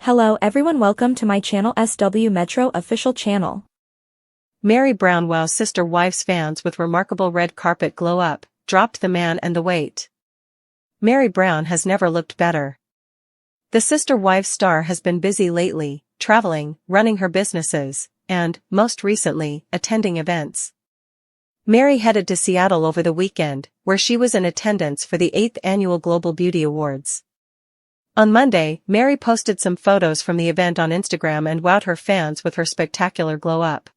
Hello everyone, welcome to my channel SW Metro official channel. Meri Brown wows Sister Wives fans with remarkable red carpet glow up, dropped the man and the weight. Meri Brown has never looked better. The Sister Wives star has been busy lately, traveling, running her businesses, and, most recently, attending events. Meri headed to Seattle over the weekend, where she was in attendance for the 8th Annual Global Beauty Awards. On Monday, Meri posted some photos from the event on Instagram and wowed her fans with her spectacular glow-up.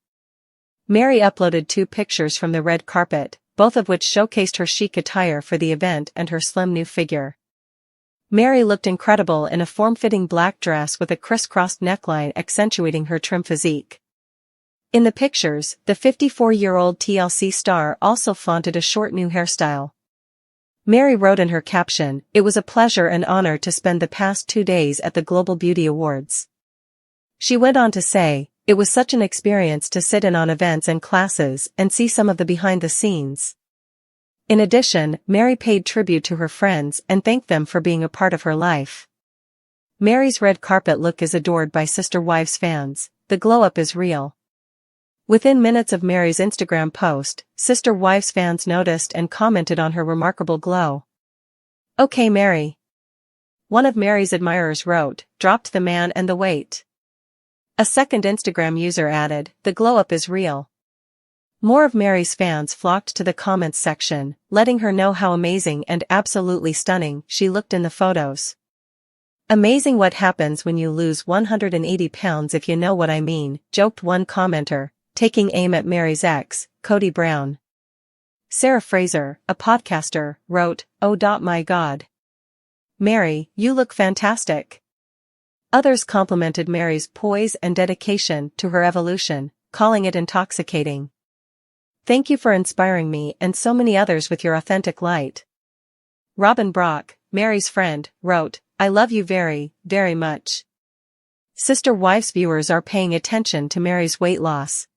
Meri uploaded 2 pictures from the red carpet, both of which showcased her chic attire for the event and her slim new figure. Meri looked incredible in a form-fitting black dress with a crisscrossed neckline accentuating her trim physique. In the pictures, the 54-year-old TLC star also flaunted a short new hairstyle. Meri wrote in her caption, "It was a pleasure and honor to spend the past 2 days at the Global Beauty Awards." She went on to say, "It was such an experience to sit in on events and classes and see some of the behind the scenes." In addition, Meri paid tribute to her friends and thanked them for being a part of her life. Meri's red carpet look is adored by Sister Wives fans. The glow-up is real. Within minutes of Meri's Instagram post, Sister Wives fans noticed and commented on her remarkable glow. "Okay Meri." One of Meri's admirers wrote, "Dropped the man and the weight." A second Instagram user added, "The glow-up is real." More of Meri's fans flocked to the comments section, letting her know how amazing and absolutely stunning she looked in the photos. "Amazing what happens when you lose 180 pounds if you know what I mean," joked one commenter, taking aim at Meri's ex, Kody&Robyn. Sarah Fraser, a podcaster, wrote, "Oh my god. Meri, you look fantastic." Others complimented Meri's poise and dedication to her evolution, calling it intoxicating. "Thank you for inspiring me and so many others with your authentic light." Robin Brock, Meri's friend, wrote, "I love you very, very much." Sister Wives viewers are paying attention to Meri's weight loss.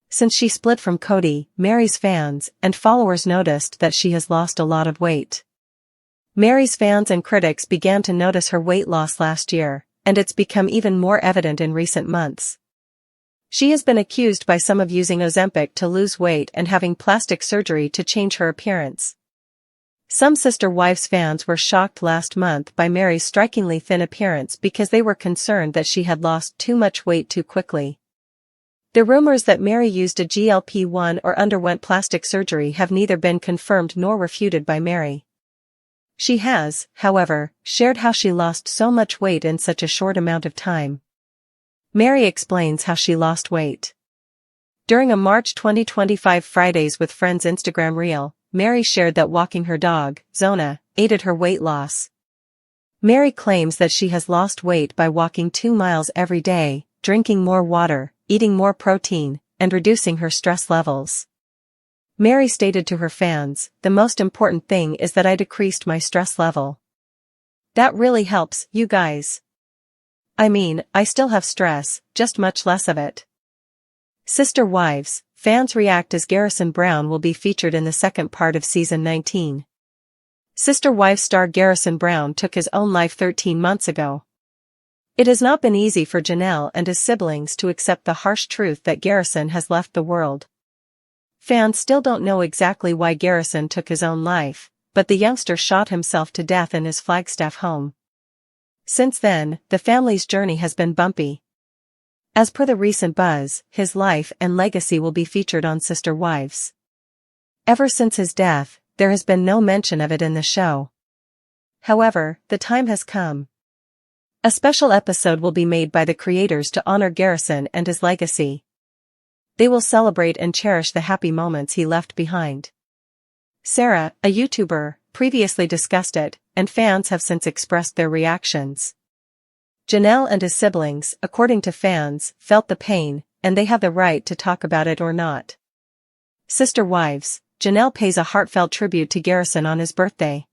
Since she split from Kody, Meri's fans and followers noticed that she has lost a lot of weight. Meri's fans and critics began to notice her weight loss last year, and it's become even more evident in recent months. She has been accused by some of using Ozempic to lose weight and having plastic surgery to change her appearance. Some Sister Wives fans were shocked last month by Meri's strikingly thin appearance because they were concerned that she had lost too much weight too quickly. The rumors that Meri used a GLP-1 or underwent plastic surgery have neither been confirmed nor refuted by Meri. She has, however, shared how she lost so much weight in such a short amount of time. Meri explains how she lost weight. During a March 2025 Fridays with Friends Instagram reel, Meri shared that walking her dog, Zona, aided her weight loss. Meri claims that she has lost weight by walking 2 miles every day, drinking more water, eating more protein, and reducing her stress levels. Meri stated to her fans, "The most important thing is that I decreased my stress level. That really helps, you guys. I mean, I still have stress, just much less of it." Sister Wives fans react as Garrison Brown will be featured in the second part of season 19. Sister Wives star Garrison Brown took his own life 13 months ago. It has not been easy for Janelle and his siblings to accept the harsh truth that Garrison has left the world. Fans still don't know exactly why Garrison took his own life, but the youngster shot himself to death in his Flagstaff home. Since then, the family's journey has been bumpy. As per the recent buzz, his life and legacy will be featured on Sister Wives. Ever since his death, there has been no mention of it in the show. However, the time has come. A special episode will be made by the creators to honor Garrison and his legacy. They will celebrate and cherish the happy moments he left behind. Sarah, a YouTuber, previously discussed it, and fans have since expressed their reactions. Janelle and his siblings, according to fans, felt the pain, and they have the right to talk about it or not. Sister Wives, Janelle pays a heartfelt tribute to Garrison on his birthday.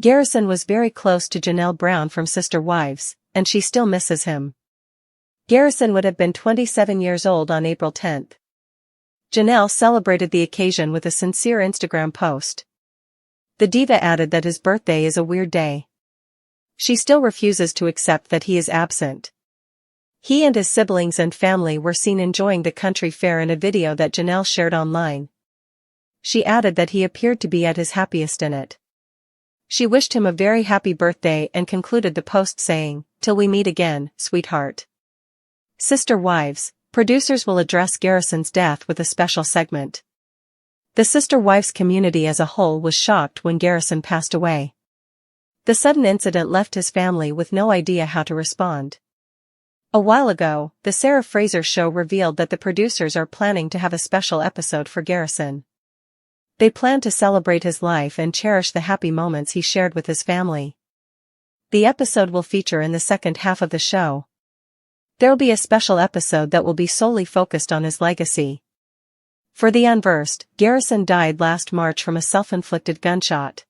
Garrison was very close to Janelle Brown from Sister Wives, and she still misses him. Garrison would have been 27 years old on April 10th. Janelle celebrated the occasion with a sincere Instagram post. The diva added that his birthday is a weird day. She still refuses to accept that he is absent. He and his siblings and family were seen enjoying the country fair in a video that Janelle shared online. She added that he appeared to be at his happiest in it. She wished him a very happy birthday and concluded the post saying, "Till we meet again, sweetheart." Sister Wives, producers will address Garrison's death with a special segment. The Sister Wives community as a whole was shocked when Garrison passed away. The sudden incident left his family with no idea how to respond. A while ago, the Sarah Fraser show revealed that the producers are planning to have a special episode for Garrison. They plan to celebrate his life and cherish the happy moments he shared with his family. The episode will feature in the second half of the show. There will be a special episode that will be solely focused on his legacy. For the unversed, Garrison died last March from a self-inflicted gunshot.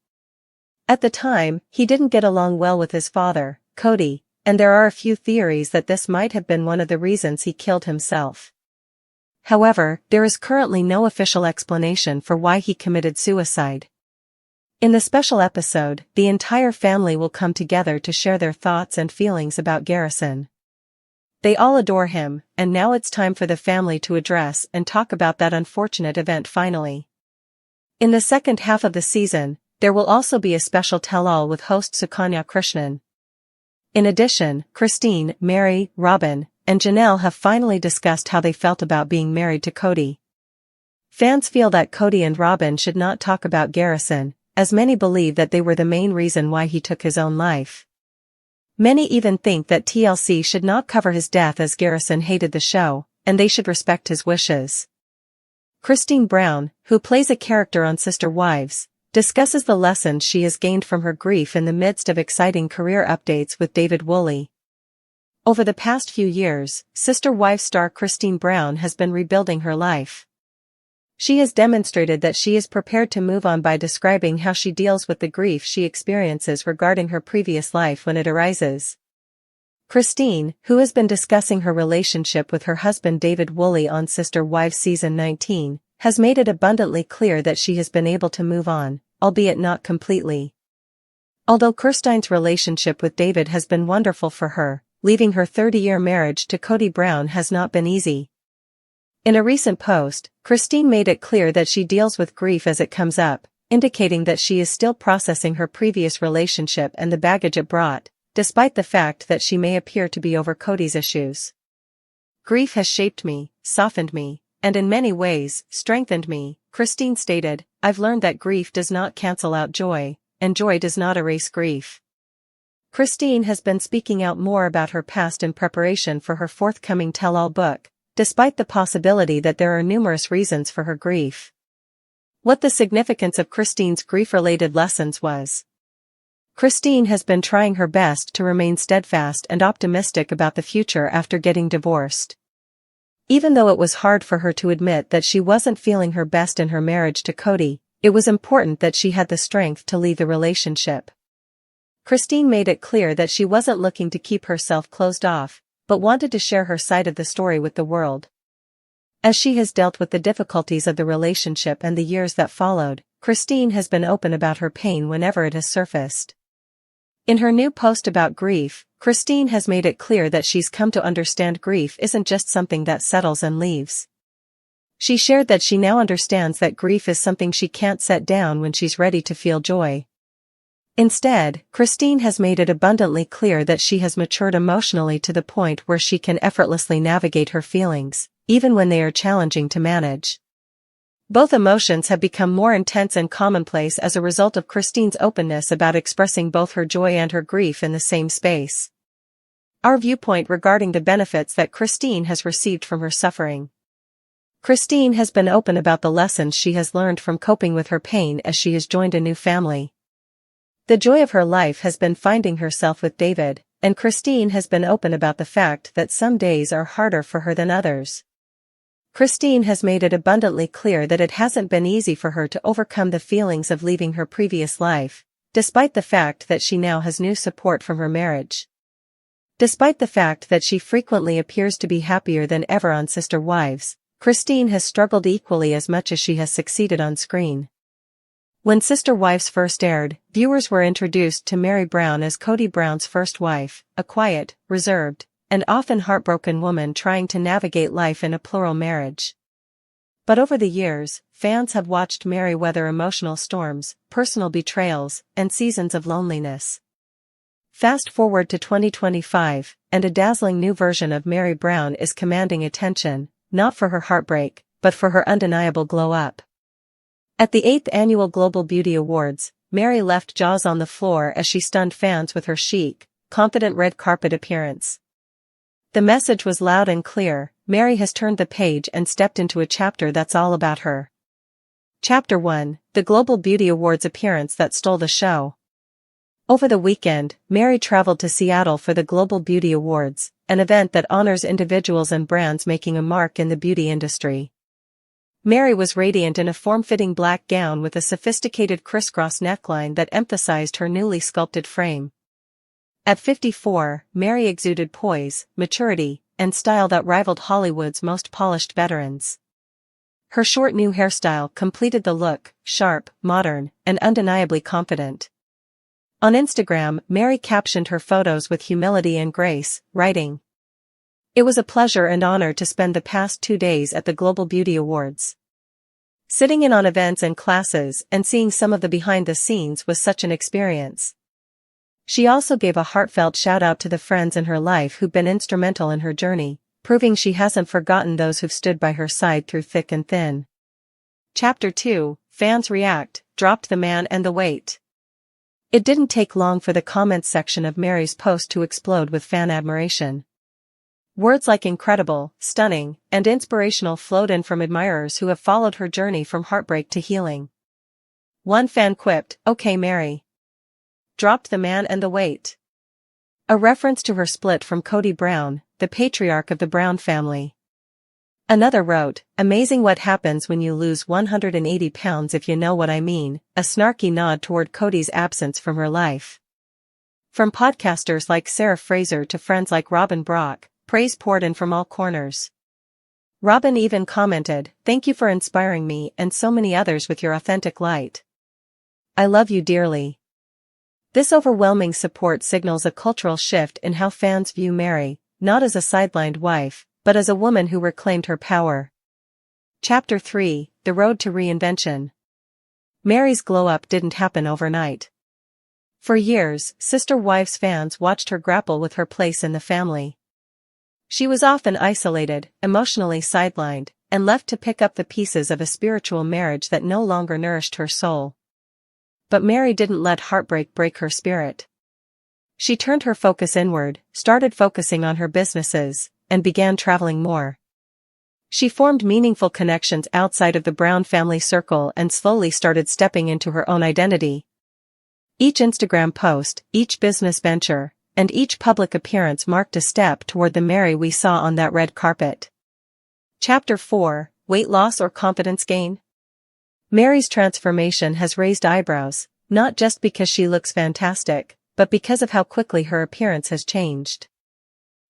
At the time, he didn't get along well with his father, Kody, and there are a few theories that this might have been one of the reasons he killed himself. However, there is currently no official explanation for why he committed suicide. In the special episode, the entire family will come together to share their thoughts and feelings about Garrison. They all adore him, and now it's time for the family to address and talk about that unfortunate event finally. In the second half of the season, there will also be a special tell-all with host Sukanya Krishnan. In addition, Christine, Mary, Robyn, and Janelle have finally discussed how they felt about being married to Kody. Fans feel that Kody&Robyn should not talk about Garrison, as many believe that they were the main reason why he took his own life. Many even think that TLC should not cover his death as Garrison hated the show, and they should respect his wishes. Christine Brown, who plays a character on Sister Wives, discusses the lessons she has gained from her grief in the midst of exciting career updates with David Woolley. Over the past few years, Sister Wives star Christine Brown has been rebuilding her life. She has demonstrated that she is prepared to move on by describing how she deals with the grief she experiences regarding her previous life when it arises. Christine, who has been discussing her relationship with her husband David Woolley on Sister Wives Season 19, has made it abundantly clear that she has been able to move on, albeit not completely. Although Christine's relationship with David has been wonderful for her, leaving her 30-year marriage to Kody Brown has not been easy. In a recent post, Christine made it clear that she deals with grief as it comes up, indicating that she is still processing her previous relationship and the baggage it brought, despite the fact that she may appear to be over Kody's issues. "Grief has shaped me, softened me, and in many ways, strengthened me," Christine stated. "I've learned that grief does not cancel out joy, and joy does not erase grief." Christine has been speaking out more about her past in preparation for her forthcoming tell-all book, despite the possibility that there are numerous reasons for her grief. What the significance of Christine's grief-related lessons was. Christine has been trying her best to remain steadfast and optimistic about the future after getting divorced. Even though it was hard for her to admit that she wasn't feeling her best in her marriage to Kody, it was important that she had the strength to leave the relationship. Christine made it clear that she wasn't looking to keep herself closed off, but wanted to share her side of the story with the world. As she has dealt with the difficulties of the relationship and the years that followed, Christine has been open about her pain whenever it has surfaced. In her new post about grief, Christine has made it clear that she's come to understand grief isn't just something that settles and leaves. She shared that she now understands that grief is something she can't set down when she's ready to feel joy. Instead, Christine has made it abundantly clear that she has matured emotionally to the point where she can effortlessly navigate her feelings, even when they are challenging to manage. Both emotions have become more intense and commonplace as a result of Christine's openness about expressing both her joy and her grief in the same space. Our viewpoint regarding the benefits that Christine has received from her suffering. Christine has been open about the lessons she has learned from coping with her pain as she has joined a new family. The joy of her life has been finding herself with David, and Christine has been open about the fact that some days are harder for her than others. Christine has made it abundantly clear that it hasn't been easy for her to overcome the feelings of leaving her previous life, despite the fact that she now has new support from her marriage. Despite the fact that she frequently appears to be happier than ever on Sister Wives, Christine has struggled equally as much as she has succeeded on screen. When Sister Wives first aired, viewers were introduced to Meri Brown as Kody Brown's first wife, a quiet, reserved, and often heartbroken woman trying to navigate life in a plural marriage. But over the years, fans have watched Meri weather emotional storms, personal betrayals, and seasons of loneliness. Fast forward to 2025, and a dazzling new version of Meri Brown is commanding attention, not for her heartbreak, but for her undeniable glow-up. At the 8th Annual Global Beauty Awards, Meri left jaws on the floor as she stunned fans with her chic, confident red carpet appearance. The message was loud and clear: Meri has turned the page and stepped into a chapter that's all about her. Chapter 1: The Global Beauty Awards appearance that stole the show. Over the weekend, Meri traveled to Seattle for the Global Beauty Awards, an event that honors individuals and brands making a mark in the beauty industry. Meri was radiant in a form-fitting black gown with a sophisticated crisscross neckline that emphasized her newly sculpted frame. At 54, Meri exuded poise, maturity, and style that rivaled Hollywood's most polished veterans. Her short new hairstyle completed the look, sharp, modern, and undeniably confident. On Instagram, Meri captioned her photos with humility and grace, writing, "It was a pleasure and honor to spend the past 2 days at the Global Beauty Awards. Sitting in on events and classes and seeing some of the behind the scenes was such an experience." She also gave a heartfelt shout-out to the friends in her life who've been instrumental in her journey, proving she hasn't forgotten those who've stood by her side through thick and thin. Chapter 2: Fans React, Dropped the Man and the Weight. It didn't take long for the comments section of Meri's post to explode with fan admiration. Words like incredible, stunning, and inspirational flowed in from admirers who have followed her journey from heartbreak to healing. One fan quipped, "Okay Meri. Dropped the man and the weight." A reference to her split from Kody Brown, the patriarch of the Brown family. Another wrote, "Amazing what happens when you lose 180 pounds if you know what I mean," a snarky nod toward Kody's absence from her life. From podcasters like Sarah Fraser to friends like Robyn Brock, praise poured in from all corners. Robyn even commented, "Thank you for inspiring me and so many others with your authentic light. I love you dearly." This overwhelming support signals a cultural shift in how fans view Meri, not as a sidelined wife, but as a woman who reclaimed her power. Chapter 3: The Road to Reinvention. Meri's glow-up didn't happen overnight. For years, Sister Wives fans watched her grapple with her place in the family. She was often isolated, emotionally sidelined, and left to pick up the pieces of a spiritual marriage that no longer nourished her soul. But Meri didn't let heartbreak break her spirit. She turned her focus inward, started focusing on her businesses, and began traveling more. She formed meaningful connections outside of the Brown family circle and slowly started stepping into her own identity. Each Instagram post, each business venture, and each public appearance marked a step toward the Meri we saw on that red carpet. Chapter 4: Weight Loss or Confidence Gain. Meri's transformation has raised eyebrows, not just because she looks fantastic, but because of how quickly her appearance has changed.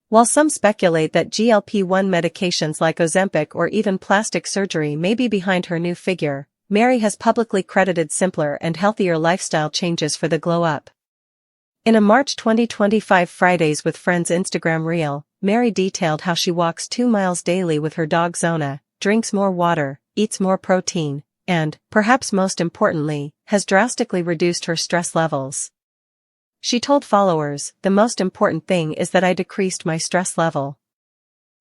While some speculate that GLP-1 medications like Ozempic or even plastic surgery may be behind her new figure, Meri has publicly credited simpler and healthier lifestyle changes for the glow-up. In a March 2025 Fridays with Friends Instagram reel, Meri detailed how she walks 2 miles daily with her dog Zona, drinks more water, eats more protein, and, perhaps most importantly, has drastically reduced her stress levels. She told followers, "The most important thing is that I decreased my stress level.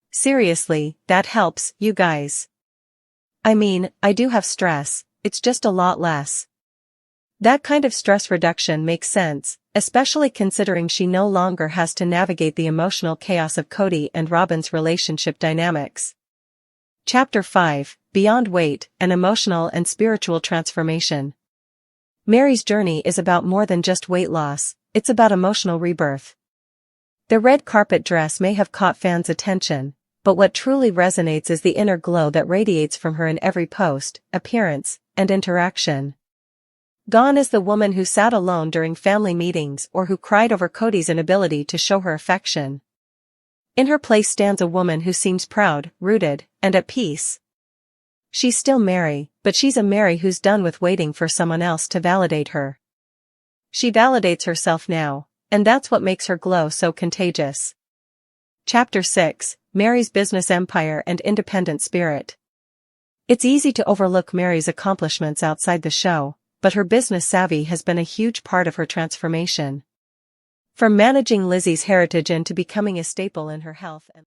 Seriously, that helps, you guys. I mean, I do have stress, it's just a lot less." That kind of stress reduction makes sense, especially considering she no longer has to navigate the emotional chaos of Kody&Robyn's relationship dynamics. Chapter 5: Beyond Weight, an Emotional and Spiritual Transformation. Meri's journey is about more than just weight loss, it's about emotional rebirth. The red carpet dress may have caught fans' attention, but what truly resonates is the inner glow that radiates from her in every post, appearance, and interaction. Gone is the woman who sat alone during family meetings or who cried over Kody's inability to show her affection. In her place stands a woman who seems proud, rooted, and at peace. She's still Meri, But she's a Mary who's done with waiting for someone else to validate her. She validates herself now, and that's what makes her glow so contagious. Chapter 6, Mary's Business Empire and Independent Spirit. It's easy to overlook Mary's accomplishments outside the show, but her business savvy has been a huge part of her transformation. From managing Lizzie's heritage and to becoming a staple in her health and